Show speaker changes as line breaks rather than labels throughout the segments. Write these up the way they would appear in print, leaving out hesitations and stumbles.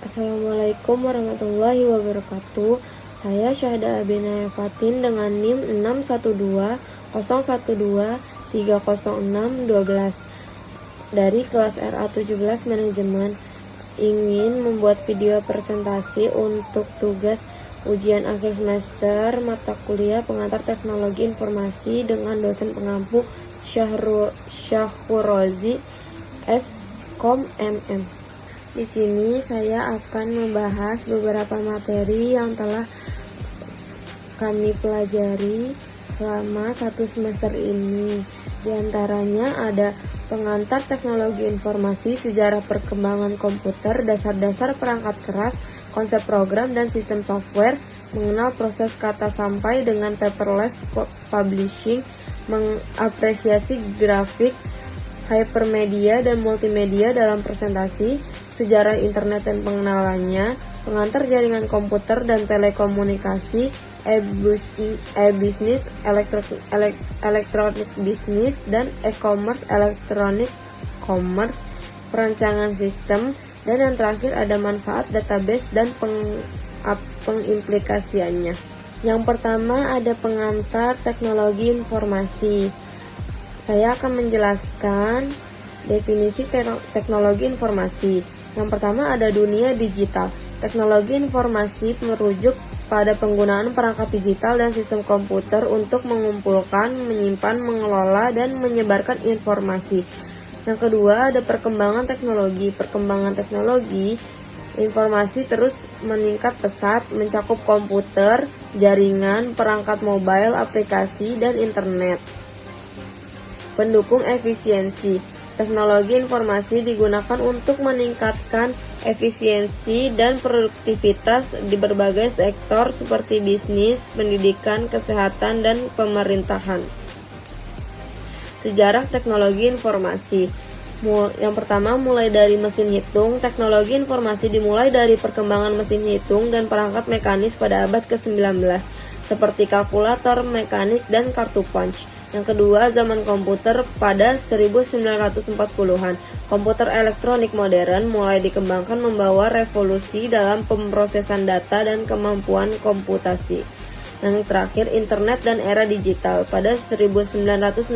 Assalamualaikum warahmatullahi wabarakatuh. Saya Syahda Abinaya Fatin dengan NIM 61201230612 dari kelas RA17 Manajemen, ingin membuat video presentasi untuk tugas ujian akhir semester mata kuliah pengantar teknologi informasi dengan dosen pengampu Syahrozi S.Com MM. Di sini saya akan membahas beberapa materi yang telah kami pelajari selama satu semester ini. Di antaranya ada pengantar teknologi informasi, sejarah perkembangan komputer, dasar-dasar perangkat keras, konsep program dan sistem software, mengenal proses kata sampai dengan paperless publishing, mengapresiasi grafik, hypermedia dan multimedia dalam presentasi, sejarah internet dan pengenalannya, pengantar jaringan komputer dan telekomunikasi, e-business, electronic business, dan e-commerce, electronic commerce, perancangan sistem, dan yang terakhir ada manfaat database dan pengimplikasiannya. Yang pertama ada pengantar teknologi informasi. Saya akan menjelaskan definisi teknologi informasi. Yang pertama ada dunia digital. Teknologi informasi merujuk pada penggunaan perangkat digital dan sistem komputer untuk mengumpulkan, menyimpan, mengelola, dan menyebarkan informasi. Yang kedua ada perkembangan teknologi. Perkembangan teknologi informasi terus meningkat pesat, mencakup komputer, jaringan, perangkat mobile, aplikasi, dan internet. Pendukung efisiensi. Teknologi informasi digunakan untuk meningkatkan efisiensi dan produktivitas di berbagai sektor seperti bisnis, pendidikan, kesehatan, dan pemerintahan. Sejarah teknologi informasi. Yang pertama, mulai dari mesin hitung. Teknologi informasi dimulai dari perkembangan mesin hitung dan perangkat mekanis pada abad ke-19, seperti kalkulator, mekanik, dan kartu punch. Yang kedua, zaman komputer pada 1940-an. Komputer elektronik modern mulai dikembangkan membawa revolusi dalam pemrosesan data dan kemampuan komputasi. Yang terakhir, internet dan era digital. Pada 1969,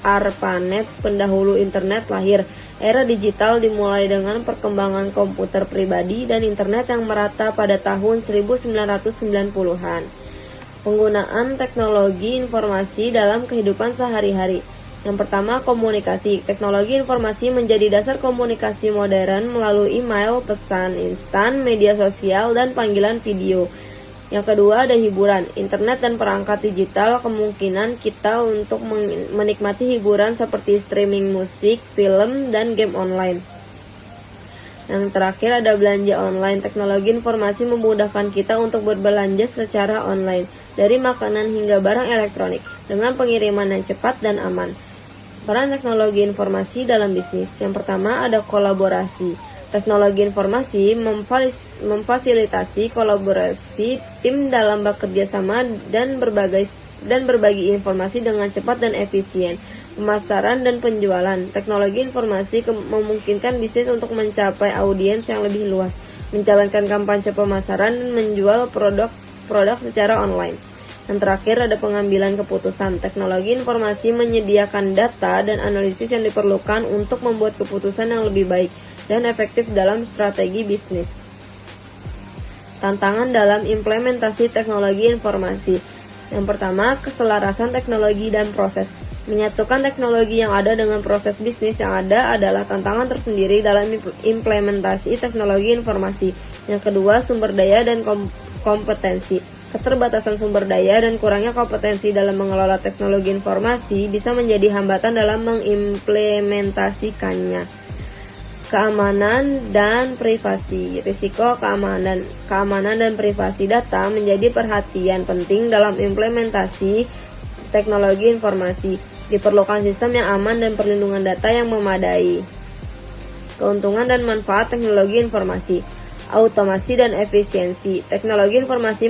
ARPANET, pendahulu internet, lahir. Era digital dimulai dengan perkembangan komputer pribadi dan internet yang merata pada tahun 1990-an. Penggunaan teknologi informasi dalam kehidupan sehari-hari. Yang pertama, komunikasi. Teknologi informasi menjadi dasar komunikasi modern melalui email, pesan instan, media sosial, dan panggilan video. Yang kedua, ada hiburan. Internet dan perangkat digital kemungkinan kita untuk menikmati hiburan seperti streaming musik, film, dan game online. Yang terakhir ada belanja online. Teknologi informasi memudahkan kita untuk berbelanja secara online, dari makanan hingga barang elektronik, dengan pengiriman yang cepat dan aman. Peran teknologi informasi dalam bisnis. Yang pertama ada kolaborasi. Teknologi informasi memfasilitasi kolaborasi tim dalam bekerja sama dan berbagi informasi dengan cepat dan efisien. Pemasaran dan penjualan. Teknologi informasi memungkinkan bisnis untuk mencapai audiens yang lebih luas, menjalankan kampanye pemasaran, dan menjual produk secara online. Yang terakhir ada pengambilan keputusan. Teknologi informasi menyediakan data dan analisis yang diperlukan untuk membuat keputusan yang lebih baik dan efektif dalam strategi bisnis. Tantangan dalam implementasi teknologi informasi. Yang pertama, keselarasan teknologi dan proses. Menyatukan teknologi yang ada dengan proses bisnis yang ada adalah tantangan tersendiri dalam implementasi teknologi informasi. Yang kedua, sumber daya dan kompetensi. Keterbatasan sumber daya dan kurangnya kompetensi dalam mengelola teknologi informasi bisa menjadi hambatan dalam mengimplementasikannya. Keamanan dan privasi. Risiko keamanan dan privasi data menjadi perhatian penting dalam implementasi teknologi informasi. Diperlukan sistem yang aman dan perlindungan data yang memadai. Keuntungan dan manfaat teknologi informasi. Automasi dan efisiensi. Teknologi informasi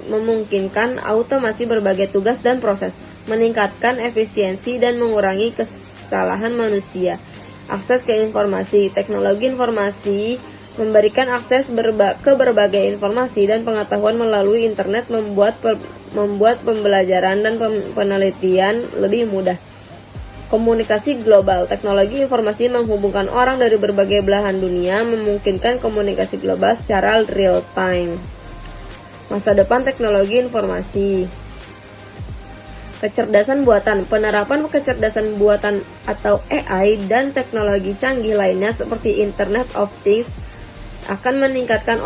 memungkinkan automasi berbagai tugas dan proses, meningkatkan efisiensi dan mengurangi kesalahan manusia. Akses ke informasi. Teknologi informasi memberikan akses ke berbagai informasi dan pengetahuan melalui internet, membuat pembelajaran dan penelitian lebih mudah. Komunikasi global. Teknologi informasi menghubungkan orang dari berbagai belahan dunia, memungkinkan komunikasi global secara real time. Masa depan teknologi informasi. Kecerdasan buatan. Penerapan kecerdasan buatan atau AI dan teknologi canggih lainnya seperti Internet of Things akan meningkatkan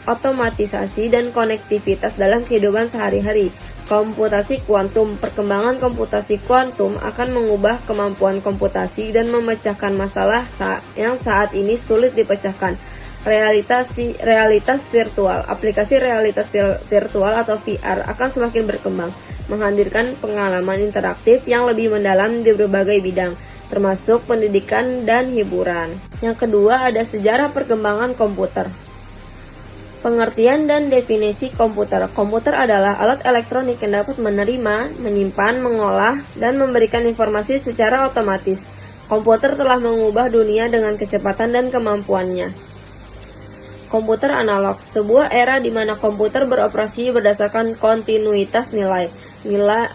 otomatisasi dan konektivitas dalam kehidupan sehari-hari. Komputasi kuantum. Perkembangan komputasi kuantum akan mengubah kemampuan komputasi dan memecahkan masalah yang saat ini sulit dipecahkan. Realitas virtual. Aplikasi realitas virtual atau VR akan semakin berkembang, menghadirkan pengalaman interaktif yang lebih mendalam di berbagai bidang, termasuk pendidikan dan hiburan. Yang kedua, ada sejarah perkembangan komputer. Pengertian dan definisi komputer. Komputer adalah alat elektronik yang dapat menerima, menyimpan, mengolah, dan memberikan informasi secara otomatis. Komputer telah mengubah dunia dengan kecepatan dan kemampuannya. Komputer analog. Sebuah era di mana komputer beroperasi berdasarkan kontinuitas nilai.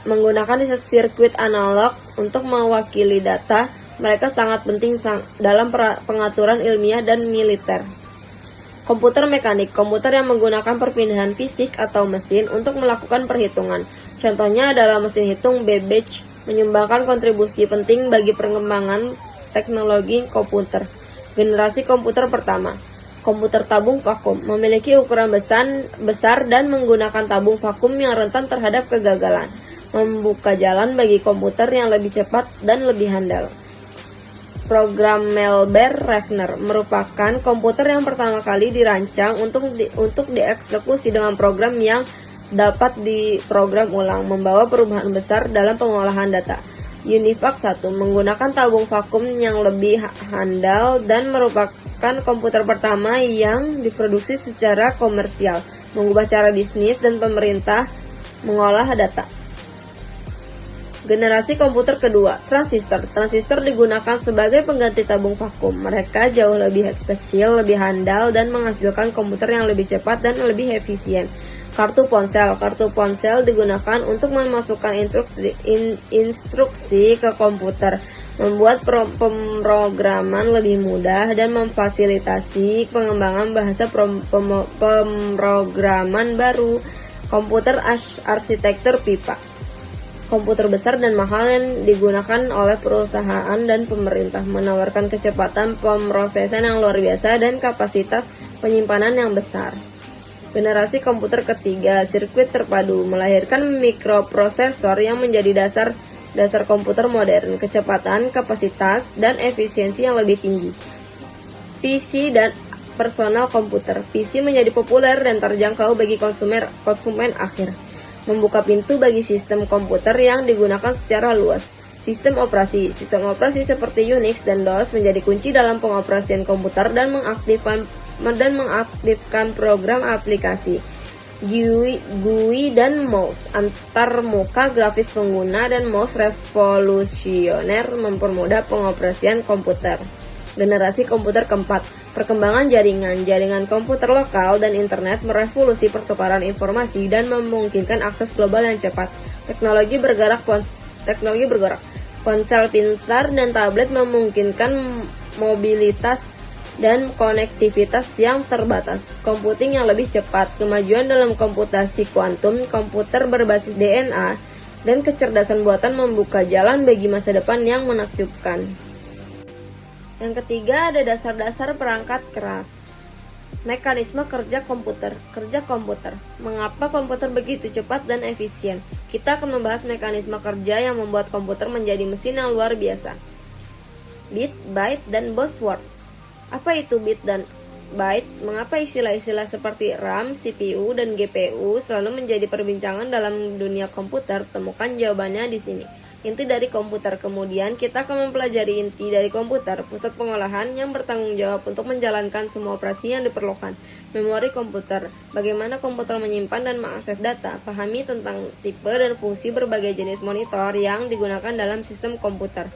Menggunakan sirkuit analog untuk mewakili data, mereka sangat penting dalam pengaturan ilmiah dan militer. Komputer mekanik. Komputer yang menggunakan perpindahan fisik atau mesin untuk melakukan perhitungan. Contohnya adalah mesin hitung Babbage, menyumbangkan kontribusi penting bagi perkembangan teknologi komputer. Generasi komputer pertama. Komputer tabung vakum. Memiliki ukuran besar dan menggunakan tabung vakum yang rentan terhadap kegagalan. Membuka jalan bagi komputer yang lebih cepat dan lebih handal. Programmable-Rechner merupakan komputer yang pertama kali dirancang untuk dieksekusi dengan program yang dapat diprogram ulang, membawa perubahan besar dalam pengolahan data. UNIVAC 1 menggunakan tabung vakum yang lebih handal dan merupakan komputer pertama yang diproduksi secara komersial, mengubah cara bisnis dan pemerintah mengolah data. Generasi komputer kedua, transistor. Transistor digunakan sebagai pengganti tabung vakum. Mereka jauh lebih kecil, lebih handal, dan menghasilkan komputer yang lebih cepat dan lebih efisien. Kartu ponsel. Kartu ponsel digunakan untuk memasukkan instruksi ke komputer, membuat pemrograman lebih mudah, dan memfasilitasi pengembangan bahasa pemrograman baru. Komputer arsitektur pipa. Komputer besar dan mahal yang digunakan oleh perusahaan dan pemerintah, menawarkan kecepatan pemrosesan yang luar biasa dan kapasitas penyimpanan yang besar. Generasi komputer ketiga, sirkuit terpadu, melahirkan mikroprosesor yang menjadi dasar komputer modern, kecepatan, kapasitas, dan efisiensi yang lebih tinggi. PC dan personal komputer. PC menjadi populer dan terjangkau bagi konsumen akhir, membuka pintu bagi sistem komputer yang digunakan secara luas. Sistem operasi seperti Unix dan DOS menjadi kunci dalam pengoperasian komputer dan mengaktifkan program aplikasi. GUI dan mouse antarmuka grafis pengguna dan mouse revolusioner mempermudah pengoperasian komputer. Generasi komputer keempat, perkembangan jaringan komputer lokal dan internet merevolusi pertukaran informasi dan memungkinkan akses global yang cepat. Teknologi bergerak. Ponsel pintar dan tablet memungkinkan mobilitas dan konektivitas yang terbatas. Computing yang lebih cepat, kemajuan dalam komputasi kuantum, komputer berbasis DNA, dan kecerdasan buatan membuka jalan bagi masa depan yang menakjubkan. Yang ketiga, ada dasar-dasar perangkat keras. Mekanisme kerja komputer. Mengapa komputer begitu cepat dan efisien? Kita akan membahas mekanisme kerja yang membuat komputer menjadi mesin yang luar biasa. Bit, byte, dan buzzword. Apa itu bit dan byte? Mengapa istilah-istilah seperti RAM, CPU, dan GPU selalu menjadi perbincangan dalam dunia komputer? Temukan jawabannya di sini. Inti dari komputer. Kemudian kita akan mempelajari inti dari komputer, pusat pengolahan yang bertanggung jawab untuk menjalankan semua operasi yang diperlukan. Memori komputer. Bagaimana komputer menyimpan dan mengakses data. Pahami tentang tipe dan fungsi berbagai jenis monitor yang digunakan dalam sistem komputer.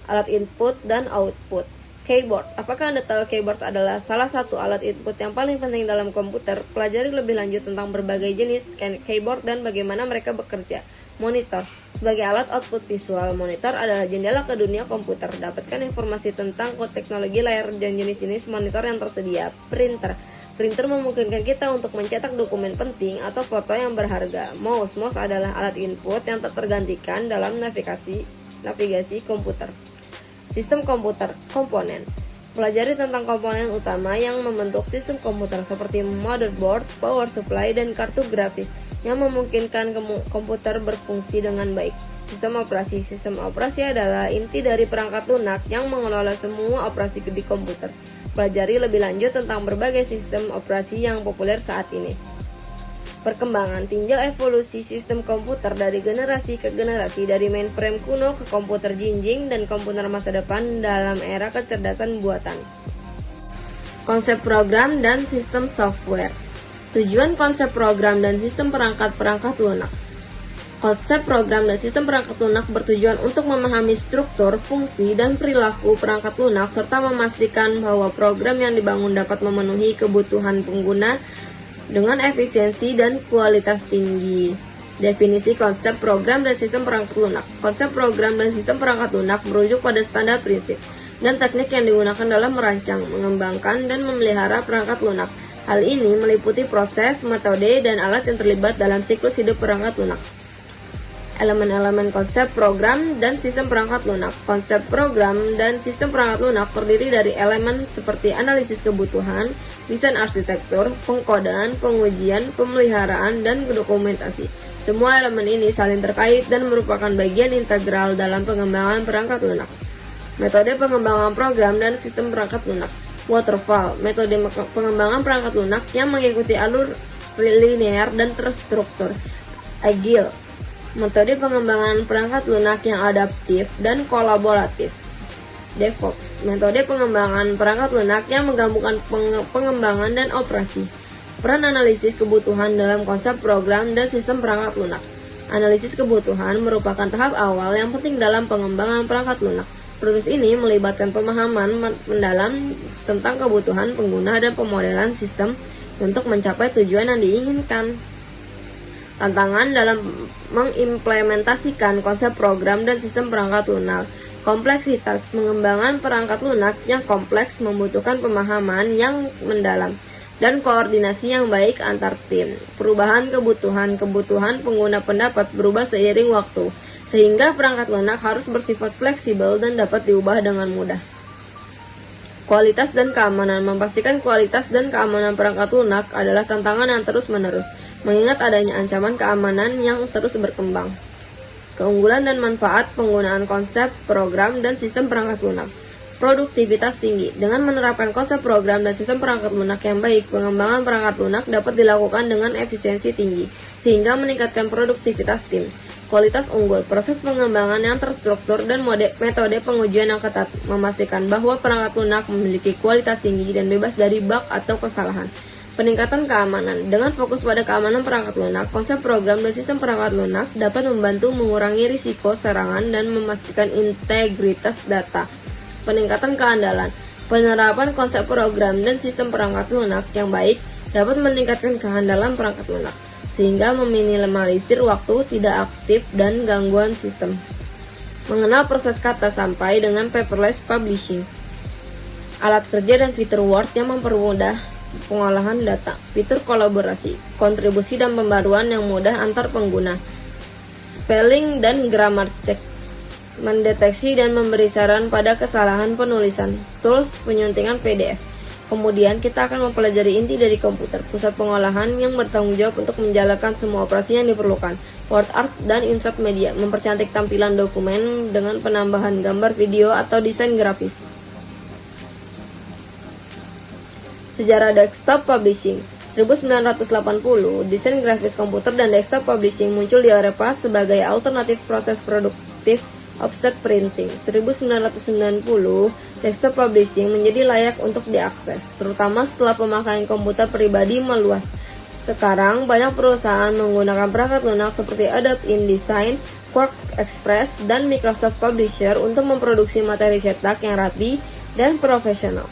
Alat input dan output. Keyboard. Apakah Anda tahu keyboard adalah salah satu alat input yang paling penting dalam komputer? Pelajari lebih lanjut tentang berbagai jenis keyboard dan bagaimana mereka bekerja. Monitor. Sebagai alat output visual, monitor adalah jendela ke dunia komputer. Dapatkan informasi tentang teknologi layar dan jenis-jenis monitor yang tersedia. Printer. Printer memungkinkan kita untuk mencetak dokumen penting atau foto yang berharga. Mouse adalah alat input yang tak tergantikan dalam navigasi komputer. Sistem komputer, komponen. Pelajari tentang komponen utama yang membentuk sistem komputer seperti motherboard, power supply, dan kartu grafis yang memungkinkan komputer berfungsi dengan baik. Sistem operasi. Sistem operasi adalah inti dari perangkat lunak yang mengelola semua operasi di komputer. Pelajari lebih lanjut tentang berbagai sistem operasi yang populer saat ini. Perkembangan. Tinjau evolusi sistem komputer dari generasi ke generasi, dari mainframe kuno ke komputer jinjing dan komputer masa depan dalam era kecerdasan buatan. Konsep program dan sistem software. Tujuan konsep program dan sistem perangkat-perangkat lunak. Konsep program dan sistem perangkat lunak bertujuan untuk memahami struktur, fungsi, dan perilaku perangkat lunak serta memastikan bahwa program yang dibangun dapat memenuhi kebutuhan pengguna dengan efisiensi dan kualitas tinggi. Definisi konsep program dan sistem perangkat lunak. Konsep program dan sistem perangkat lunak merujuk pada standar prinsip dan teknik yang digunakan dalam merancang, mengembangkan, dan memelihara perangkat lunak. Hal ini meliputi proses, metode, dan alat yang terlibat dalam siklus hidup perangkat lunak. Elemen-elemen konsep program dan sistem perangkat lunak. Konsep program dan sistem perangkat lunak terdiri dari elemen seperti analisis kebutuhan, desain arsitektur, pengkodean, pengujian, pemeliharaan, dan dokumentasi. Semua elemen ini saling terkait dan merupakan bagian integral dalam pengembangan perangkat lunak. Metode pengembangan program dan sistem perangkat lunak. Waterfall, metode pengembangan perangkat lunak yang mengikuti alur linear dan terstruktur. Agile, metode pengembangan perangkat lunak yang adaptif dan kolaboratif. DevOps, metode pengembangan perangkat lunak yang menggabungkan pengembangan dan operasi. Peran analisis kebutuhan dalam konsep program dan sistem perangkat lunak. Analisis kebutuhan merupakan tahap awal yang penting dalam pengembangan perangkat lunak. Proses ini melibatkan pemahaman mendalam tentang kebutuhan pengguna dan pemodelan sistem untuk mencapai tujuan yang diinginkan. Tantangan dalam mengimplementasikan konsep program dan sistem perangkat lunak. Kompleksitas pengembangan perangkat lunak yang kompleks membutuhkan pemahaman yang mendalam dan koordinasi yang baik antar tim. Perubahan kebutuhan pengguna pendapat berubah seiring waktu, sehingga perangkat lunak harus bersifat fleksibel dan dapat diubah dengan mudah. Kualitas dan keamanan. Memastikan kualitas dan keamanan perangkat lunak adalah tantangan yang terus-menerus, mengingat adanya ancaman keamanan yang terus berkembang. Keunggulan dan manfaat penggunaan konsep, program, dan sistem perangkat lunak. Produktivitas tinggi. Dengan menerapkan konsep program dan sistem perangkat lunak yang baik, pengembangan perangkat lunak dapat dilakukan dengan efisiensi tinggi, sehingga meningkatkan produktivitas tim. Kualitas unggul, proses pengembangan yang terstruktur dan metode pengujian yang ketat memastikan bahwa perangkat lunak memiliki kualitas tinggi dan bebas dari bug atau kesalahan. Peningkatan keamanan. Dengan fokus pada keamanan perangkat lunak, konsep program dan sistem perangkat lunak dapat membantu mengurangi risiko serangan dan memastikan integritas data. Peningkatan keandalan. Penerapan konsep program dan sistem perangkat lunak yang baik dapat meningkatkan keandalan perangkat lunak, sehingga meminimalisir waktu tidak aktif dan gangguan sistem. Mengenal proses kata sampai dengan paperless publishing. Alat kerja dan fitur Word yang mempermudah pengolahan data. Fitur kolaborasi, kontribusi dan pembaruan yang mudah antar pengguna. Spelling dan grammar check, mendeteksi dan memberi saran pada kesalahan penulisan. Tools penyuntingan PDF. Kemudian kita akan mempelajari inti dari komputer, pusat pengolahan yang bertanggung jawab untuk menjalankan semua operasi yang diperlukan. Word art dan insert media, mempercantik tampilan dokumen dengan penambahan gambar, video, atau desain grafis. Sejarah desktop publishing. 1980, desain grafis komputer dan desktop publishing muncul di Eropa sebagai alternatif proses produktif offset printing. 1990, desktop publishing menjadi layak untuk diakses, terutama setelah pemakaian komputer pribadi meluas. Sekarang, banyak perusahaan menggunakan perangkat lunak seperti Adobe InDesign, Quark Express, dan Microsoft Publisher untuk memproduksi materi cetak yang rapi dan profesional.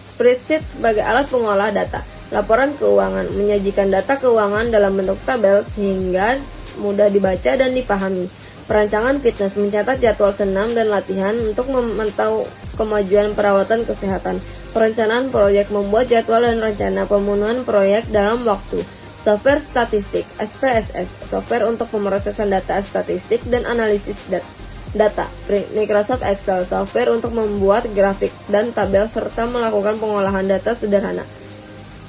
Spreadsheet sebagai alat pengolah data. Laporan keuangan menyajikan data keuangan dalam bentuk tabel sehingga mudah dibaca dan dipahami. Perancangan fitness mencatat jadwal senam dan latihan untuk memantau kemajuan perawatan kesehatan. Perencanaan proyek membuat jadwal dan rencana pemenuhan proyek dalam waktu. Software statistik (SPSS), software untuk pemrosesan data statistik dan analisis data. Microsoft Excel, software untuk membuat grafik dan tabel serta melakukan pengolahan data sederhana.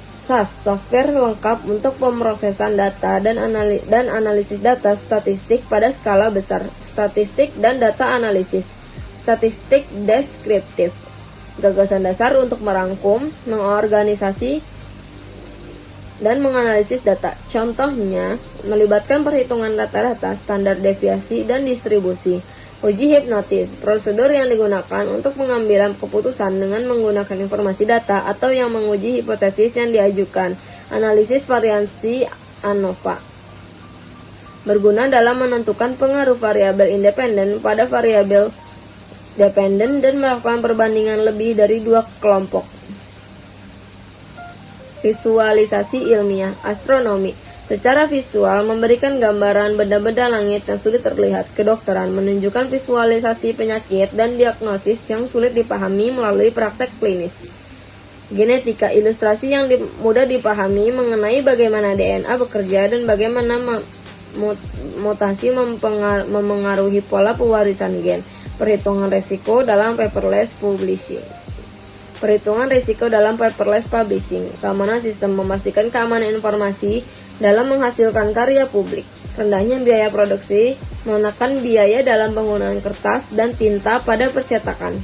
SAS, software lengkap untuk pemrosesan data dan analisis data statistik pada skala besar. Statistik dan data analisis. Statistik deskriptif, gagasan dasar untuk merangkum, mengorganisasi, dan menganalisis data. Contohnya, melibatkan perhitungan rata-rata, standar deviasi, dan distribusi. Uji hipnotis, prosedur yang digunakan untuk pengambilan keputusan dengan menggunakan informasi data atau yang menguji hipotesis yang diajukan. Analisis variansi ANOVA, berguna dalam menentukan pengaruh variabel independen pada variabel dependen dan melakukan perbandingan lebih dari dua kelompok. Visualisasi ilmiah, astronomi. Secara visual, memberikan gambaran benda-benda langit yang sulit terlihat. Kedokteran menunjukkan visualisasi penyakit dan diagnosis yang sulit dipahami melalui praktek klinis. Genetika, ilustrasi yang mudah dipahami mengenai bagaimana DNA bekerja dan bagaimana mutasi memengaruhi pola pewarisan gen. Perhitungan risiko dalam paperless publishing. Keamanan sistem memastikan keamanan informasi dalam menghasilkan karya publik. Rendahnya biaya produksi, menekan biaya dalam penggunaan kertas dan tinta pada percetakan.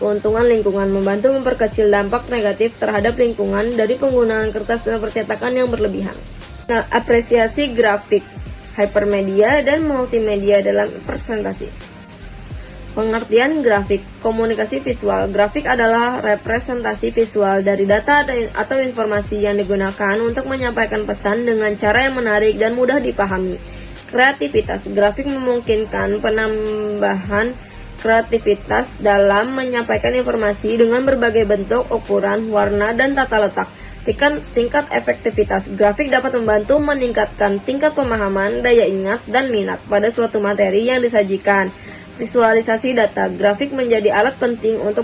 Keuntungan lingkungan, membantu memperkecil dampak negatif terhadap lingkungan dari penggunaan kertas dan percetakan yang berlebihan. Nah, apresiasi grafik, hypermedia, dan multimedia dalam presentasi. Pengertian grafik, komunikasi visual. Grafik adalah representasi visual dari data atau informasi yang digunakan untuk menyampaikan pesan dengan cara yang menarik dan mudah dipahami. Kreativitas, grafik memungkinkan penambahan kreativitas dalam menyampaikan informasi dengan berbagai bentuk, ukuran, warna, dan tata letak. Tingkat efektivitas, grafik dapat membantu meningkatkan tingkat pemahaman, daya ingat, dan minat pada suatu materi yang disajikan. Visualisasi data, grafik menjadi alat penting untuk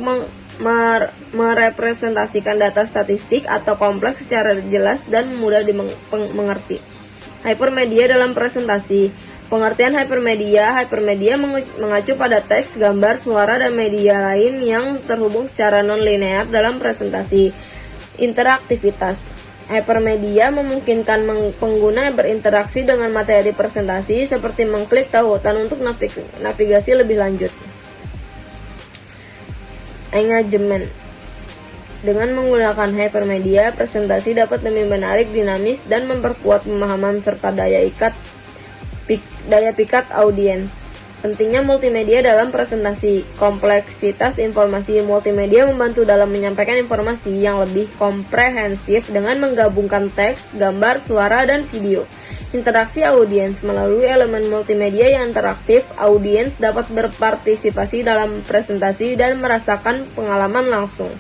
merepresentasikan data statistik atau kompleks secara jelas dan mudah dimengerti. Hypermedia dalam presentasi. Pengertian hypermedia mengacu pada teks, gambar, suara, dan media lain yang terhubung secara non-linear dalam presentasi. Interaktivitas. Hypermedia memungkinkan pengguna berinteraksi dengan materi presentasi seperti mengklik tautan untuk navigasi lebih lanjut. Engagement. Dengan menggunakan hypermedia, presentasi dapat lebih menarik, dinamis, dan memperkuat pemahaman serta daya pikat audiens. Pentingnya multimedia dalam presentasi. Kompleksitas informasi multimedia membantu dalam menyampaikan informasi yang lebih komprehensif dengan menggabungkan teks, gambar, suara, dan video. Interaksi audiens. Melalui elemen multimedia yang interaktif, audiens dapat berpartisipasi dalam presentasi dan merasakan pengalaman langsung.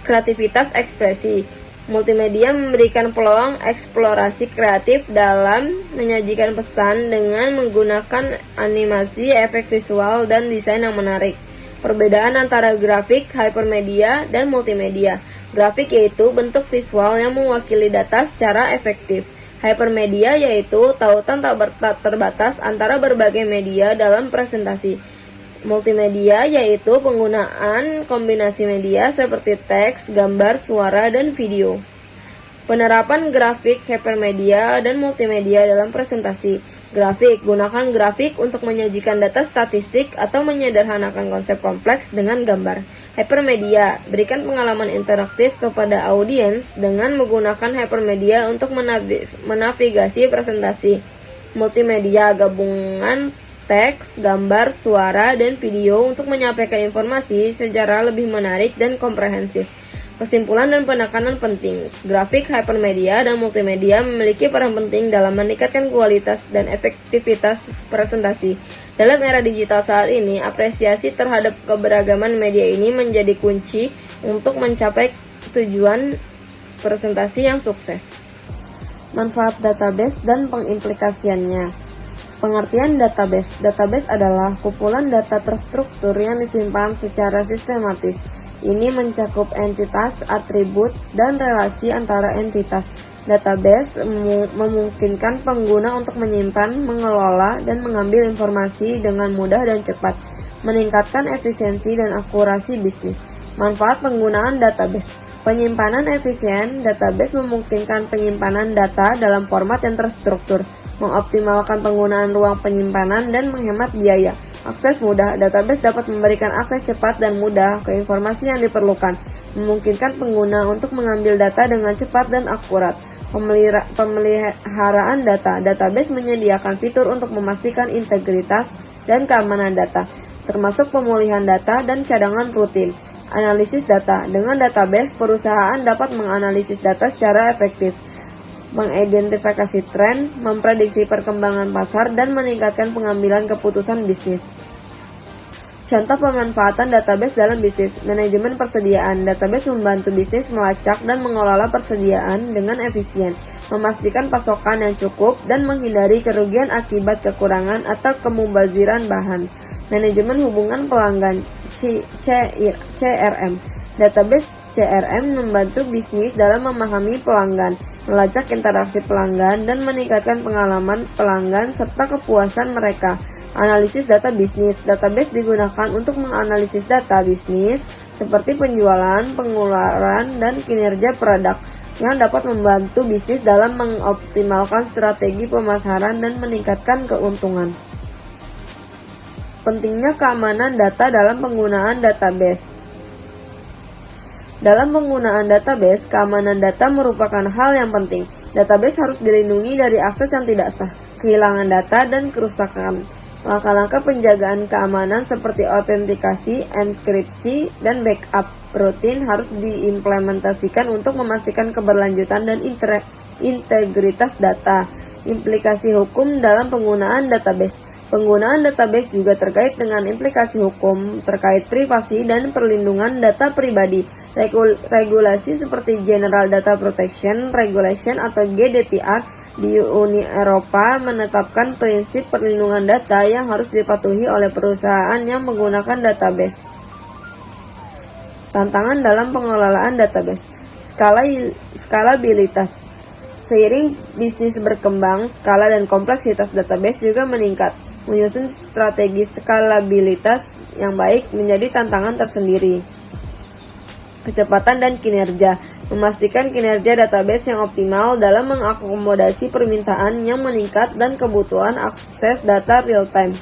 Kreativitas ekspresi. Multimedia memberikan peluang eksplorasi kreatif dalam menyajikan pesan dengan menggunakan animasi, efek visual, dan desain yang menarik. Perbedaan antara grafik, hypermedia, dan multimedia. Grafik yaitu bentuk visual yang mewakili data secara efektif. Hypermedia yaitu tautan tak terbatas antara berbagai media dalam presentasi. Multimedia yaitu penggunaan kombinasi media seperti teks, gambar, suara, dan video. Penerapan grafik, hypermedia, dan multimedia dalam presentasi. Grafik, gunakan grafik untuk menyajikan data statistik atau menyederhanakan konsep kompleks dengan gambar. Hypermedia, berikan pengalaman interaktif kepada audiens dengan menggunakan hypermedia untuk menavigasi presentasi. Multimedia, gabungan teks, gambar, suara, dan video untuk menyampaikan informasi secara lebih menarik dan komprehensif. Kesimpulan dan penekanan penting. Grafik, hypermedia, dan multimedia memiliki peran penting dalam meningkatkan kualitas dan efektivitas presentasi. Dalam era digital saat ini, apresiasi terhadap keberagaman media ini menjadi kunci untuk mencapai tujuan presentasi yang sukses. Manfaat database dan pengimplikasiannya. Pengertian database. Database adalah kumpulan data terstruktur yang disimpan secara sistematis. Ini mencakup entitas, atribut, dan relasi antara entitas. Database memungkinkan pengguna untuk menyimpan, mengelola, dan mengambil informasi dengan mudah dan cepat, meningkatkan efisiensi dan akurasi bisnis. Manfaat penggunaan database. Penyimpanan efisien. Database memungkinkan penyimpanan data dalam format yang terstruktur, mengoptimalkan penggunaan ruang penyimpanan, dan menghemat biaya. Akses mudah. Database dapat memberikan akses cepat dan mudah ke informasi yang diperlukan, memungkinkan pengguna untuk mengambil data dengan cepat dan akurat. Pemeliharaan data. Database menyediakan fitur untuk memastikan integritas dan keamanan data, termasuk pemulihan data dan cadangan rutin. Analisis data. Dengan database, perusahaan dapat menganalisis data secara efektif, mengidentifikasi tren, memprediksi perkembangan pasar, dan meningkatkan pengambilan keputusan bisnis. Contoh pemanfaatan database dalam bisnis. Manajemen persediaan. Database membantu bisnis melacak dan mengelola persediaan dengan efisien, memastikan pasokan yang cukup, dan menghindari kerugian akibat kekurangan atau kemubaziran bahan. Manajemen hubungan pelanggan CRM. Database CRM membantu bisnis dalam memahami pelanggan, melacak interaksi pelanggan, dan meningkatkan pengalaman pelanggan serta kepuasan mereka. Analisis data bisnis. Database digunakan untuk menganalisis data bisnis seperti penjualan, pengeluaran, dan kinerja produk yang dapat membantu bisnis dalam mengoptimalkan strategi pemasaran dan meningkatkan keuntungan. Pentingnya keamanan data dalam penggunaan database. Dalam penggunaan database, keamanan data merupakan hal yang penting. Database harus dilindungi dari akses yang tidak sah, kehilangan data, dan kerusakan. Langkah-langkah penjagaan keamanan seperti autentikasi, enkripsi, dan backup rutin harus diimplementasikan untuk memastikan keberlanjutan dan integritas data. Implikasi hukum dalam penggunaan database. Penggunaan database juga terkait dengan implikasi hukum terkait privasi dan perlindungan data pribadi. Regulasi seperti General Data Protection Regulation atau GDPR di Uni Eropa menetapkan prinsip perlindungan data yang harus dipatuhi oleh perusahaan yang menggunakan database. Tantangan dalam pengelolaan database. Skalabilitas. Seiring bisnis berkembang, skala dan kompleksitas database juga meningkat. Menyusun strategi skalabilitas yang baik menjadi tantangan tersendiri. Kecepatan dan kinerja. Memastikan kinerja database yang optimal dalam mengakomodasi permintaan yang meningkat dan kebutuhan akses data real-time.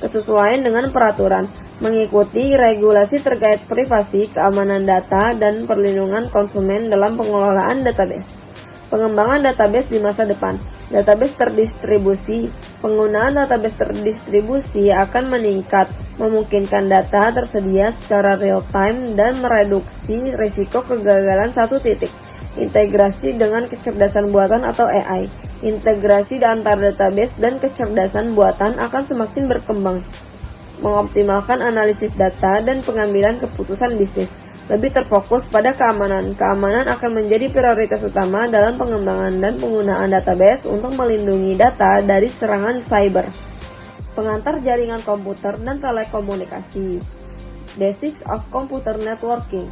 Kesesuaian dengan peraturan. Mengikuti regulasi terkait privasi, keamanan data, dan perlindungan konsumen dalam pengelolaan database. Pengembangan database di masa depan. Database terdistribusi. Penggunaan database terdistribusi akan meningkat, memungkinkan data tersedia secara real-time dan mereduksi risiko kegagalan satu titik. Integrasi dengan kecerdasan buatan atau AI. Integrasi antar database dan kecerdasan buatan akan semakin berkembang, mengoptimalkan analisis data dan pengambilan keputusan bisnis. Lebih terfokus pada keamanan. Keamanan akan menjadi prioritas utama dalam pengembangan dan penggunaan database untuk melindungi data dari serangan cyber. Pengantar jaringan komputer dan telekomunikasi. Basics of Computer Networking.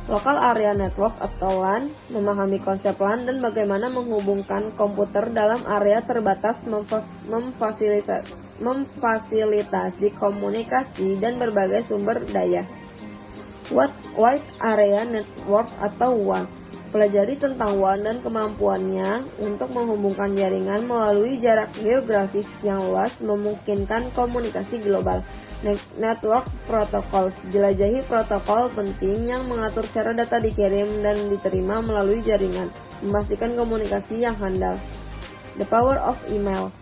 Local Area Network atau LAN, memahami konsep LAN dan bagaimana menghubungkan komputer dalam area terbatas, memfasilitasi komunikasi dan berbagai sumber daya. Wide Area Network atau WAN. Pelajari tentang WAN dan kemampuannya untuk menghubungkan jaringan melalui jarak geografis yang luas, memungkinkan komunikasi global. Network Protocols. Jelajahi protokol penting yang mengatur cara data dikirim dan diterima melalui jaringan, memastikan komunikasi yang handal. The Power of Email.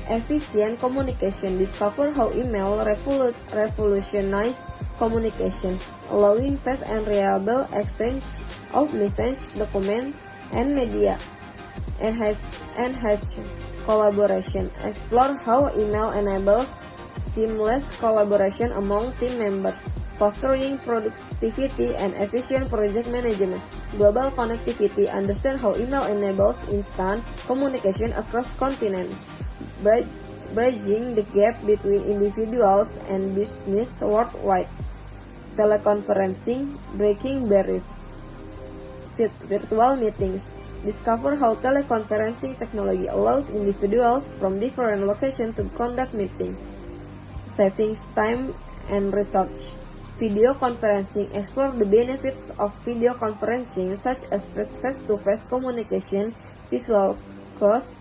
Efficient Communication. Discover how email revolutionized communication, allowing fast and reliable exchange of message, document, and media. Enhance collaboration. Explore how email enables seamless collaboration among team members, fostering productivity and efficient project management. Global connectivity. Understand how email enables instant communication across continents, bridging the gap between individuals and business worldwide. Teleconferencing, breaking barriers. Virtual meetings. Discover how teleconferencing technology allows individuals from different locations to conduct meetings, saving time and research. Video conferencing. Explore the benefits of video conferencing such as face-to-face communication, visual cues,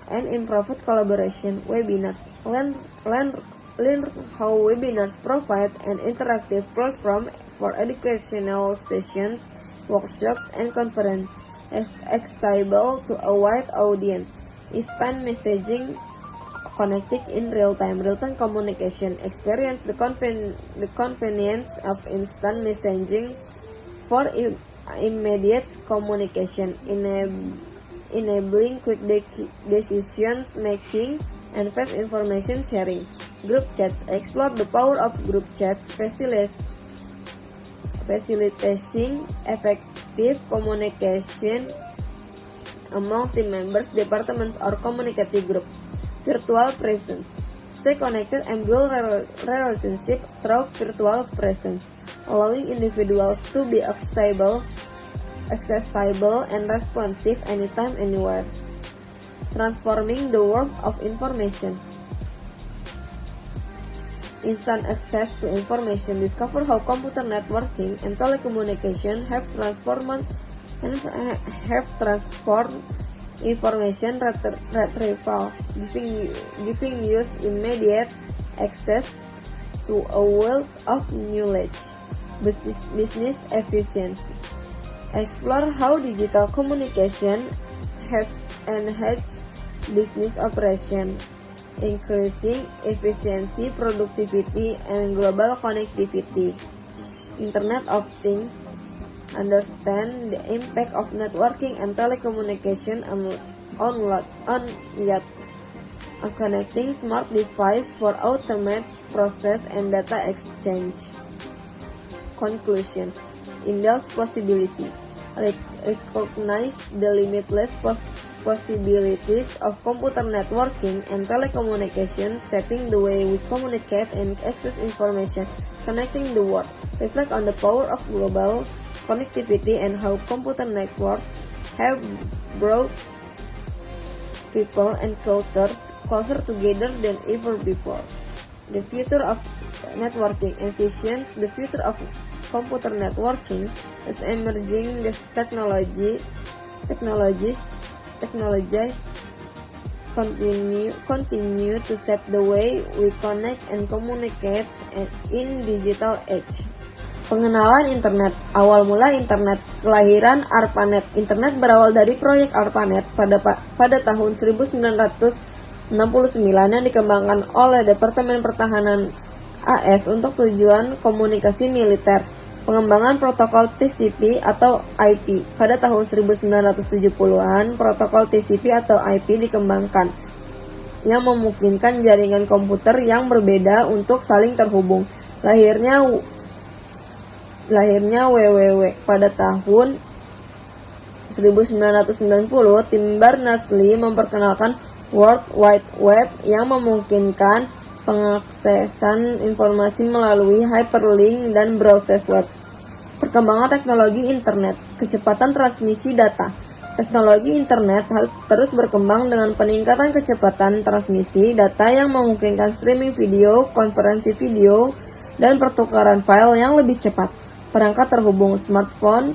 and improved collaboration. Webinars. Learn how webinars provide an interactive platform for educational sessions, workshops, and conferences, accessible to a wide audience. Instant messaging, connecting in real-time communication. Experience the convenience of instant messaging for immediate communication, enabling quick decisions making and fast information sharing. Group chats. Explore the power of group chats, facilitating effective communication among team members, departments, or community groups. Virtual presence. Stay connected and build relationship through virtual presence, allowing individuals to be accessible and responsive anytime, anywhere. Transforming the world of information. Instant access to information. Discover how computer networking and telecommunication have transformed information retrieval, giving us immediate access to a wealth of knowledge. Business efficiency. Explore how digital communication has enhanced business operation, increasing efficiency, productivity, and global connectivity. Internet of Things. Understand the impact of networking and telecommunication on connecting smart devices for automated process and data exchange. Conclusion. Indulge possibilities. Recognize the limitless possibilities of computer networking and telecommunications, setting the way we communicate and access information, connecting the world. Reflect on the power of global connectivity and how computer networks have brought people and cultures closer together than ever before. The future of networking envisions the future of computer networking as emerging technologies continue to shape the way we connect and communicate in digital age. Pengenalan internet. Awal mula internet. Kelahiran ARPANET. Internet berawal dari proyek ARPANET pada tahun 1969 yang dikembangkan oleh Departemen Pertahanan AS untuk tujuan komunikasi militer. Pengembangan protokol TCP atau IP. Pada tahun 1970-an, protokol TCP atau IP dikembangkan yang memungkinkan jaringan komputer yang berbeda untuk saling terhubung. Lahirnya WWW pada tahun 1990, tim Berners-Lee memperkenalkan World Wide Web yang memungkinkan pengaksesan informasi melalui hyperlink dan browser web. Perkembangan teknologi internet, kecepatan transmisi data. Teknologi internet terus berkembang dengan peningkatan kecepatan transmisi data yang memungkinkan streaming video, konferensi video, dan pertukaran file yang lebih cepat. Perangkat terhubung smartphone,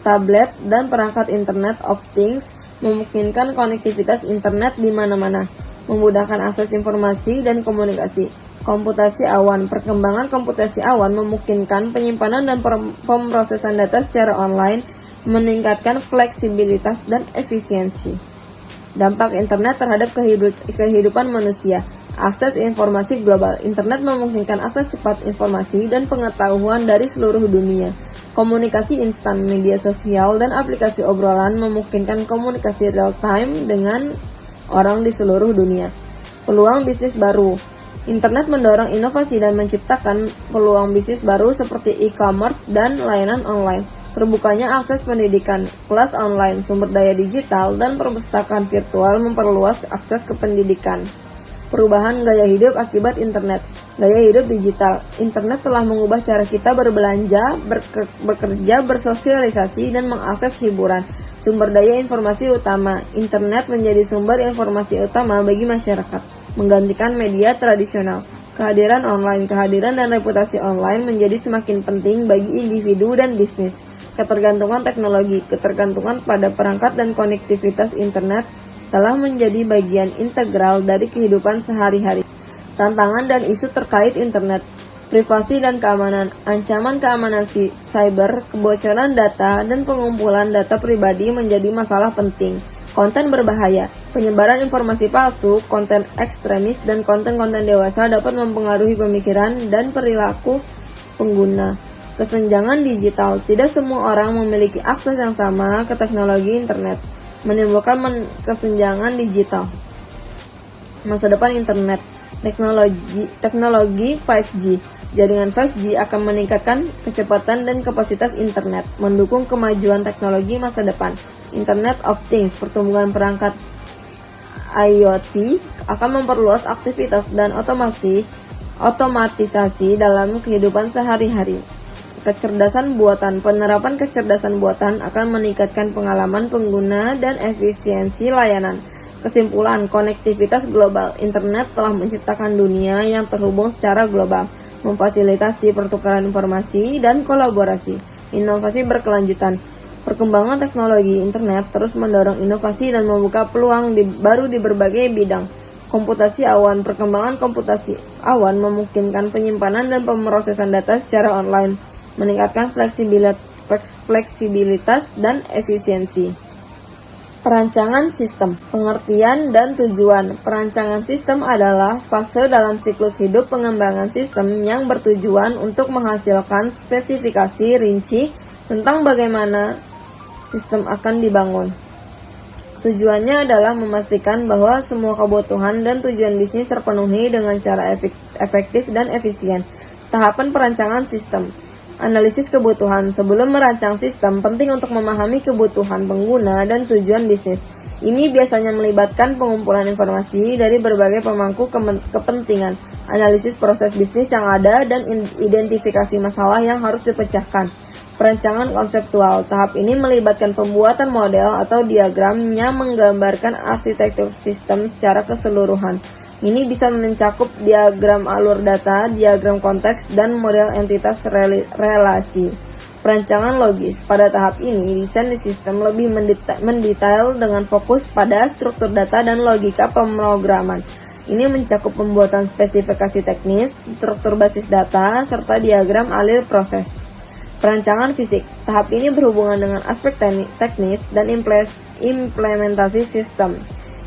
tablet, dan perangkat Internet of Things memungkinkan konektivitas internet di mana-mana, memudahkan akses informasi dan komunikasi. Komputasi awan. Perkembangan komputasi awan memungkinkan penyimpanan dan pemrosesan data secara online, meningkatkan fleksibilitas dan efisiensi. Dampak internet terhadap kehidupan manusia. Akses informasi global. Internet memungkinkan akses cepat informasi dan pengetahuan dari seluruh dunia. Komunikasi instan, media sosial, dan aplikasi obrolan memungkinkan komunikasi real-time dengan orang di seluruh dunia. Peluang bisnis baru. Internet mendorong inovasi dan menciptakan peluang bisnis baru seperti e-commerce dan layanan online. Terbukanya akses pendidikan, kelas online, sumber daya digital, dan perpustakaan virtual memperluas akses ke pendidikan. Perubahan gaya hidup akibat internet. Gaya hidup digital. Internet telah mengubah cara kita berbelanja, bekerja, bersosialisasi, dan mengakses hiburan. Sumber daya informasi utama. Internet menjadi sumber informasi utama bagi masyarakat, menggantikan media tradisional. Kehadiran online, kehadiran dan reputasi online menjadi semakin penting bagi individu dan bisnis. Ketergantungan teknologi, ketergantungan pada perangkat dan konektivitas internet telah menjadi bagian integral dari kehidupan sehari-hari. Tantangan dan isu terkait internet, privasi dan keamanan, ancaman keamanan cyber, kebocoran data, dan pengumpulan data pribadi menjadi masalah penting. Konten berbahaya, penyebaran informasi palsu, konten ekstremis, dan konten-konten dewasa dapat mempengaruhi pemikiran dan perilaku pengguna. Kesenjangan digital, tidak semua orang memiliki akses yang sama ke teknologi internet, menimbulkan kesenjangan digital. Masa depan internet, teknologi 5G. Jaringan 5G akan meningkatkan kecepatan dan kapasitas internet, mendukung kemajuan teknologi masa depan. Internet of Things, pertumbuhan perangkat IoT akan memperluas aktivitas dan otomatisasi dalam kehidupan sehari-hari. Kecerdasan buatan, penerapan kecerdasan buatan akan meningkatkan pengalaman pengguna dan efisiensi layanan. Kesimpulan, konektivitas global. Internet telah menciptakan dunia yang terhubung secara global, memfasilitasi pertukaran informasi dan kolaborasi. Inovasi berkelanjutan. Perkembangan teknologi internet terus mendorong inovasi dan membuka peluang baru di berbagai bidang. Komputasi awan, perkembangan komputasi awan memungkinkan penyimpanan dan pemrosesan data secara online, meningkatkan fleksibilitas dan efisiensi. Perancangan sistem, pengertian dan tujuan. Perancangan sistem adalah fase dalam siklus hidup pengembangan sistem yang bertujuan untuk menghasilkan spesifikasi rinci tentang bagaimana sistem akan dibangun. Tujuannya adalah memastikan bahwa semua kebutuhan dan tujuan bisnis terpenuhi dengan cara efektif dan efisien. Tahapan perancangan sistem. Analisis kebutuhan. Sebelum merancang sistem, penting untuk memahami kebutuhan pengguna dan tujuan bisnis. Ini biasanya melibatkan pengumpulan informasi dari berbagai pemangku kepentingan, analisis proses bisnis yang ada, dan identifikasi masalah yang harus dipecahkan. Perancangan konseptual. Tahap ini melibatkan pembuatan model atau diagram yang menggambarkan arsitektur sistem secara keseluruhan. Ini bisa mencakup diagram alur data, diagram konteks, dan model entitas relasi. Perancangan logis. Pada tahap ini, desain sistem lebih mendetail dengan fokus pada struktur data dan logika pemrograman. Ini mencakup pembuatan spesifikasi teknis, struktur basis data, serta diagram alur proses. Perancangan fisik. Tahap ini berhubungan dengan aspek teknis dan implementasi sistem.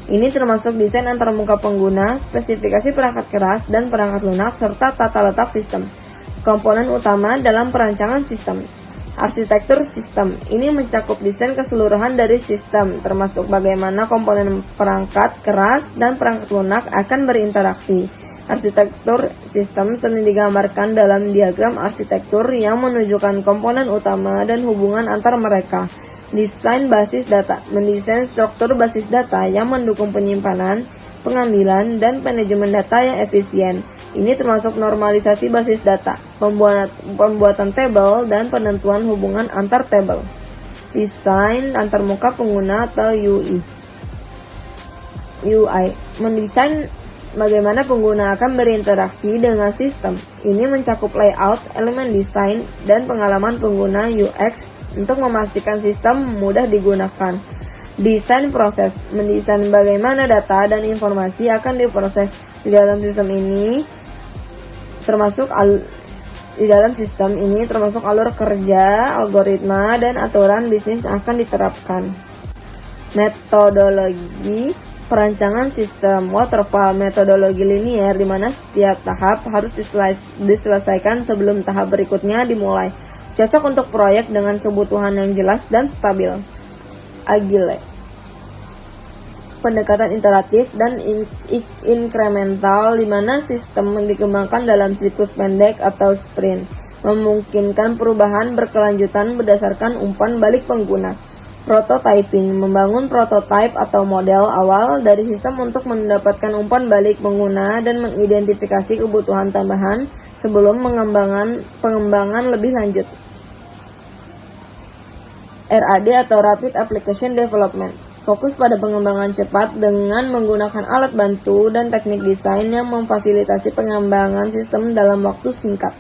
Ini termasuk desain antarmuka pengguna, spesifikasi perangkat keras dan perangkat lunak, serta tata letak sistem. Komponen utama dalam perancangan sistem. Arsitektur sistem. Ini mencakup desain keseluruhan dari sistem, termasuk bagaimana komponen perangkat keras dan perangkat lunak akan berinteraksi. Arsitektur sistem sering digambarkan dalam diagram arsitektur yang menunjukkan komponen utama dan hubungan antar mereka. Desain basis data. Mendesain struktur basis data yang mendukung penyimpanan, pengambilan, dan manajemen data yang efisien. Ini termasuk normalisasi basis data, pembuatan tabel, dan penentuan hubungan antar tabel. Desain antarmuka pengguna atau UI. Mendesain bagaimana pengguna akan berinteraksi dengan sistem. Ini mencakup layout, elemen desain, dan pengalaman pengguna UX untuk memastikan sistem mudah digunakan. Desain proses. Mendesain bagaimana data dan informasi akan diproses di dalam sistem ini, termasuk alur kerja, algoritma, dan aturan bisnis akan diterapkan. Metodologi Perancangan sistem waterfall metodologi linier di mana setiap tahap harus diselesaikan sebelum tahap berikutnya dimulai. Cocok untuk proyek dengan kebutuhan yang jelas dan stabil. Agile. Pendekatan iteratif dan inkremental di mana sistem dikembangkan dalam siklus pendek atau sprint, memungkinkan perubahan berkelanjutan berdasarkan umpan balik pengguna. Prototyping, membangun prototipe atau model awal dari sistem untuk mendapatkan umpan balik pengguna dan mengidentifikasi kebutuhan tambahan sebelum pengembangan lebih lanjut. RAD atau Rapid Application Development, fokus pada pengembangan cepat dengan menggunakan alat bantu dan teknik desain yang memfasilitasi pengembangan sistem dalam waktu singkat.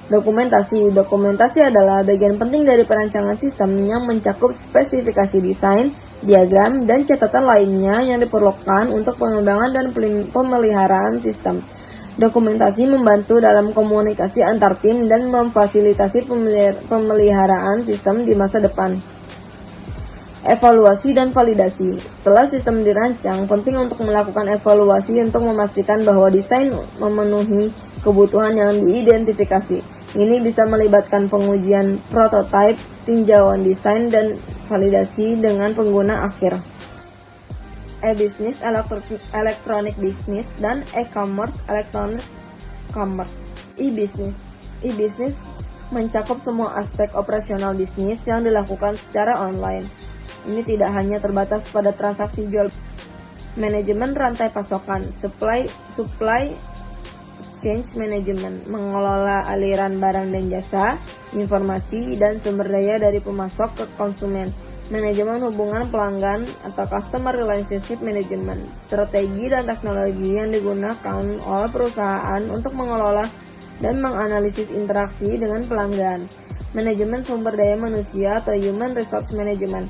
Dokumentasi adalah bagian penting dari perancangan sistem yang mencakup spesifikasi desain, diagram, dan catatan lainnya yang diperlukan untuk pengembangan dan pemeliharaan sistem. Dokumentasi membantu dalam komunikasi antar tim dan memfasilitasi pemeliharaan sistem di masa depan. Evaluasi dan validasi. Setelah sistem dirancang, penting untuk melakukan evaluasi untuk memastikan bahwa desain memenuhi kebutuhan yang diidentifikasi. Ini bisa melibatkan pengujian prototipe, tinjauan desain, dan validasi dengan pengguna akhir. E-business, electronic business, dan e-commerce, electronic commerce. E-business mencakup semua aspek operasional bisnis yang dilakukan secara online. Ini tidak hanya terbatas pada transaksi jual, manajemen rantai pasokan, supply chain management, mengelola aliran barang dan jasa, informasi, dan sumber daya dari pemasok ke konsumen, manajemen hubungan pelanggan atau customer relationship management, strategi dan teknologi yang digunakan oleh perusahaan untuk mengelola dan menganalisis interaksi dengan pelanggan, manajemen sumber daya manusia atau human resource management,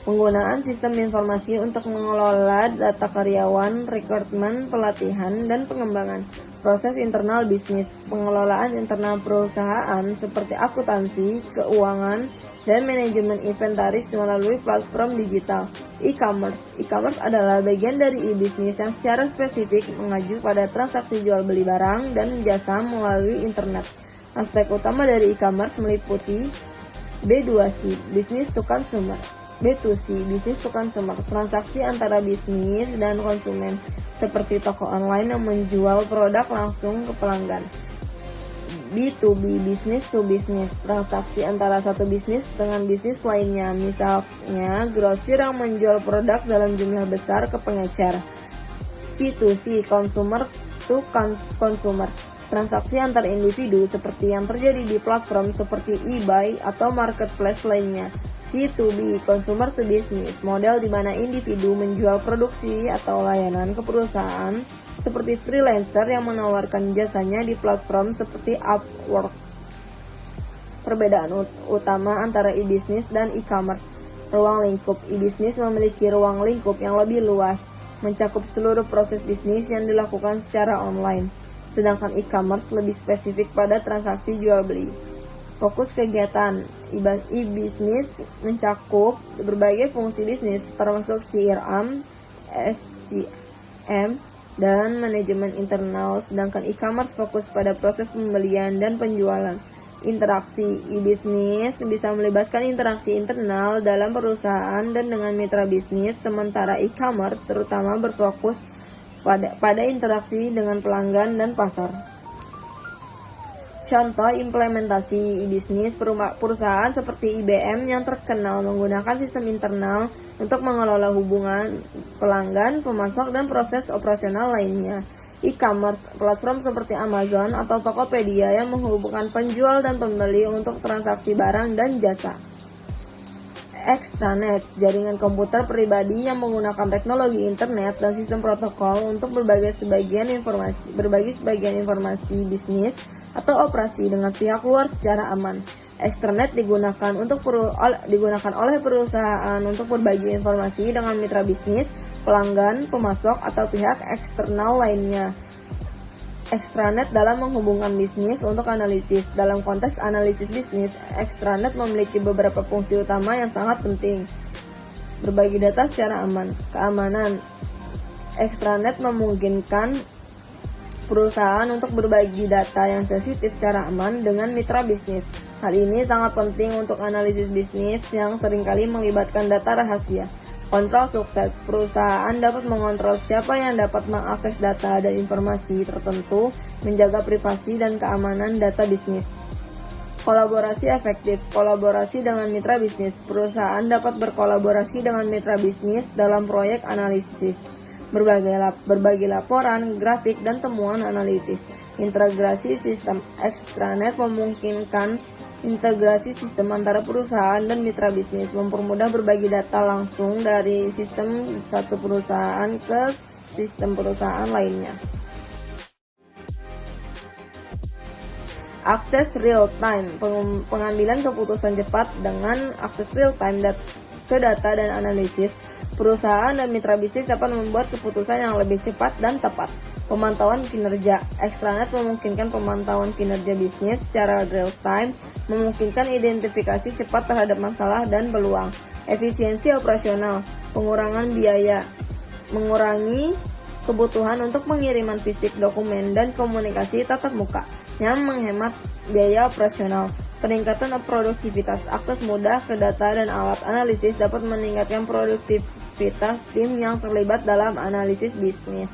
penggunaan sistem informasi untuk mengelola data karyawan, rekrutmen, pelatihan, dan pengembangan. Proses internal bisnis, pengelolaan internal perusahaan seperti akuntansi, keuangan, dan manajemen inventaris melalui platform digital. E-commerce adalah bagian dari e-bisnis yang secara spesifik mengacu pada transaksi jual beli barang dan jasa melalui internet. Aspek utama dari e-commerce meliputi B2C, business to consumer, B2C, business to consumer, transaksi antara bisnis dan konsumen, seperti toko online yang menjual produk langsung ke pelanggan. B2B, business to business, transaksi antara satu bisnis dengan bisnis lainnya, misalnya grosir yang menjual produk dalam jumlah besar ke pengecer. C2C, consumer to consumer, transaksi antar individu seperti yang terjadi di platform seperti eBay atau marketplace lainnya. C2B, consumer to business, model di mana individu menjual produksi atau layanan ke perusahaan seperti freelancer yang menawarkan jasanya di platform seperti Upwork. Perbedaan utama antara e-business dan e-commerce. Ruang lingkup e-business memiliki ruang lingkup yang lebih luas, mencakup seluruh proses bisnis yang dilakukan secara online. Sedangkan e-commerce lebih spesifik pada transaksi jual beli. Fokus kegiatan e-business mencakup berbagai fungsi bisnis termasuk CRM, SCM, dan manajemen internal, sedangkan e-commerce fokus pada proses pembelian dan penjualan. Interaksi e-business bisa melibatkan interaksi internal dalam perusahaan dan dengan mitra bisnis, sementara e-commerce terutama berfokus pada interaksi dengan pelanggan dan pasar. Contoh implementasi e-bisnis, perusahaan seperti IBM yang terkenal menggunakan sistem internal untuk mengelola hubungan pelanggan, pemasok, dan proses operasional lainnya. E-commerce, platform seperti Amazon atau Tokopedia yang menghubungkan penjual dan pembeli untuk transaksi barang dan jasa. Extranet, jaringan komputer pribadi yang menggunakan teknologi internet dan sistem protokol untuk berbagi sebagian informasi bisnis atau operasi dengan pihak luar secara aman. Extranet digunakan oleh perusahaan untuk berbagi informasi dengan mitra bisnis, pelanggan, pemasok, atau pihak eksternal lainnya. Extranet dalam menghubungkan bisnis untuk analisis. Dalam konteks analisis bisnis, extranet memiliki beberapa fungsi utama yang sangat penting. berbagi data secara aman. Keamanan. Extranet memungkinkan perusahaan untuk berbagi data yang sensitif secara aman dengan mitra bisnis. Hal ini sangat penting untuk analisis bisnis yang seringkali melibatkan data rahasia. Kontrol sukses. Perusahaan dapat mengontrol siapa yang dapat mengakses data dan informasi tertentu, menjaga privasi dan keamanan data bisnis. Kolaborasi efektif. Kolaborasi dengan mitra bisnis. Perusahaan dapat berkolaborasi dengan mitra bisnis dalam proyek analisis, berbagi laporan, grafik, dan temuan analitis. Integrasi sistem. Extranet memungkinkan integrasi sistem antara perusahaan dan mitra bisnis, mempermudah berbagi data langsung dari sistem satu perusahaan ke sistem perusahaan lainnya. Akses real time. Pengambilan keputusan cepat. Dengan akses real time ke data dan analisis, perusahaan dan mitra bisnis dapat membuat keputusan yang lebih cepat dan tepat. Pemantauan kinerja. Extranet memungkinkan pemantauan kinerja bisnis secara real time, memungkinkan identifikasi cepat terhadap masalah dan peluang. Efisiensi operasional. Pengurangan biaya. Mengurangi kebutuhan untuk pengiriman fisik, dokumen, dan komunikasi tatap muka yang menghemat biaya operasional. Peningkatan produktivitas. Akses mudah ke data dan alat analisis dapat meningkatkan produktivitas tim yang terlibat dalam analisis bisnis.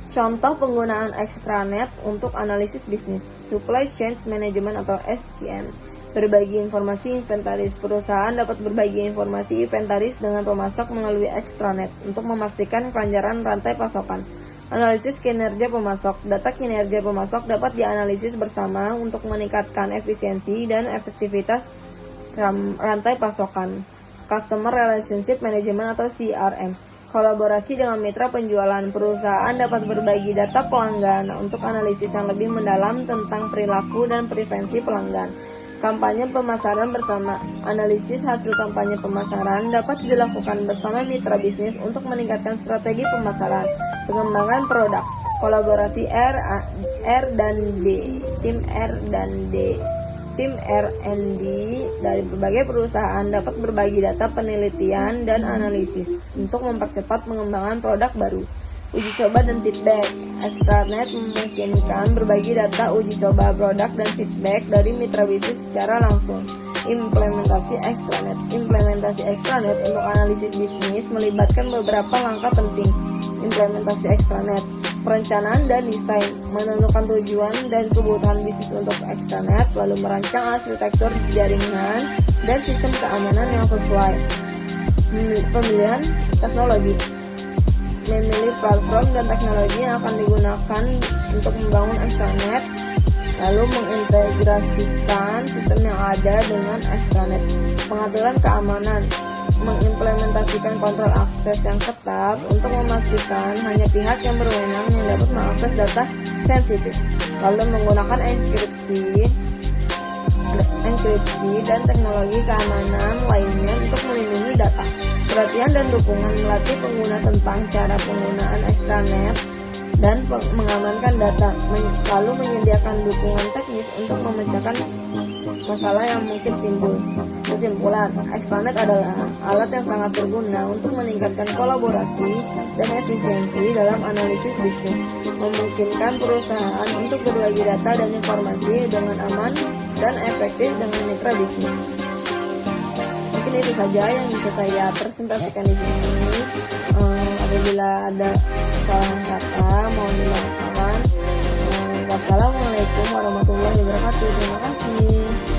Contoh penggunaan extranet untuk analisis bisnis. Supply Chain Management atau SCM. Berbagi informasi inventaris. Perusahaan dapat berbagi informasi inventaris dengan pemasok melalui extranet untuk memastikan kelancaran rantai pasokan. Analisis kinerja pemasok. Data kinerja pemasok dapat dianalisis bersama untuk meningkatkan efisiensi dan efektivitas rantai pasokan. Customer Relationship Management atau CRM. Kolaborasi dengan mitra penjualan. Perusahaan dapat berbagi data pelanggan untuk analisis yang lebih mendalam tentang perilaku dan preferensi pelanggan. Kampanye pemasaran bersama. Analisis hasil kampanye pemasaran dapat dilakukan bersama mitra bisnis untuk meningkatkan strategi pemasaran. Pengembangan produk. Kolaborasi R&D. Tim R&D dari berbagai perusahaan dapat berbagi data penelitian dan analisis untuk mempercepat pengembangan produk baru. Uji coba dan feedback. Extranet memungkinkan berbagi data uji coba produk dan feedback dari mitra bisnis secara langsung. Implementasi extranet. Implementasi extranet untuk analisis bisnis melibatkan beberapa langkah penting. Implementasi extranet. Perencanaan dan desain. Menentukan tujuan dan kebutuhan bisnis untuk extranet, lalu merancang arsitektur jaringan dan sistem keamanan yang sesuai. Pemilihan teknologi. Memilih platform dan teknologi yang akan digunakan untuk membangun extranet, lalu mengintegrasikan sistem yang ada dengan extranet. Pengaturan keamanan. Mengimplementasikan kontrol akses yang ketat untuk memastikan hanya pihak yang berwenang yang dapat mengakses data sensitif, lalu menggunakan enkripsi dan teknologi keamanan lainnya untuk melindungi data. Pelatihan dan dukungan. Melatih pengguna tentang cara penggunaan extranet dan mengamankan data, lalu menyediakan dukungan teknis untuk memecahkan masalah yang mungkin timbul. Kesimpulan, extranet adalah alat yang sangat berguna untuk meningkatkan kolaborasi dan efisiensi dalam analisis bisnis, memungkinkan perusahaan untuk berbagi data dan informasi dengan aman dan efektif dengan mitra bisnis. Mungkin itu saja yang bisa saya presentasikan di sini. Apabila ada kesalahan kata, mohon dimaafkan. Wassalamualaikum warahmatullahi wabarakatuh. Terima kasih.